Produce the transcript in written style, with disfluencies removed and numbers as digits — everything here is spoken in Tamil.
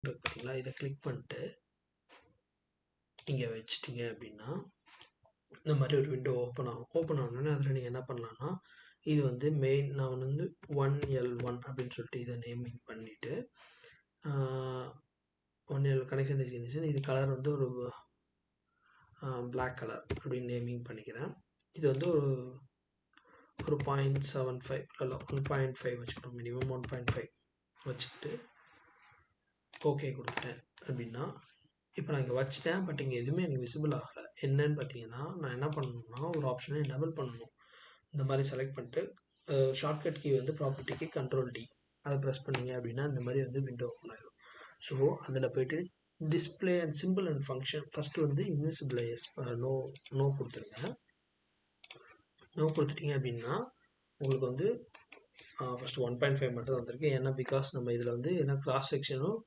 பார்த்தீங்களா, இதை கிளிக் பண்ணிட்டு இங்கே வச்சிட்டிங்க அப்படின்னா இந்த மாதிரி ஒரு விண்டோ ஓப்பன் ஆகும். ஓப்பன் ஆனோடனே அதில் நீங்கள் என்ன பண்ணலான்னா, இது வந்து மெயின் நான் வந்து 1L1 அப்படின்னு சொல்லிட்டு இதை நேமிங் பண்ணிவிட்டு 1L கனெக்ஷன் டெஸ்டினேஷன், இது கலர் வந்து ஒரு பிளாக் கலர் அப்படின்னு நேமிங் பண்ணிக்கிறேன். இது வந்து ஒரு 0.75 இல்லை 1.5 வச்சுக்கணும், மினிமம் 1.5 வச்சுக்கிட்டு ஓகே கொடுத்துட்டேன் அப்படின்னா, இப்போ நான் இங்கே வச்சிட்டேன். பட் இங்கே எதுவுமே எனக்கு விசிபிள் ஆகலை. என்னன்னு பார்த்தீங்கன்னா, நான் என்ன பண்ணணும்னா ஒரு ஆப்ஷனை எனேபிள் பண்ணணும். இந்த மாதிரி செலக்ட் பண்ணிட்டு ஷார்ட்கட் கீ வந்து ப்ராப்பர்ட்டிக்கு Ctrl+D அதை ப்ரெஸ் பண்ணிங்க அப்படின்னா இந்த மாதிரி வந்து விண்டோ ஓப்பன் ஆகிடும். ஸோ அதில் போய்ட்டு display and simple and function first வந்து இன்விசிபிள் எஸ் நோ கொடுத்துருங்க. நோ கொடுத்துட்டீங்க அப்படின்னா உங்களுக்கு வந்து ஃபஸ்ட்டு 1.5 மட்டும் வந்திருக்கு. ஏன்னா பிகாஸ் நம்ம இதில் வந்து என்ன கிராஸ் செக்ஷனும்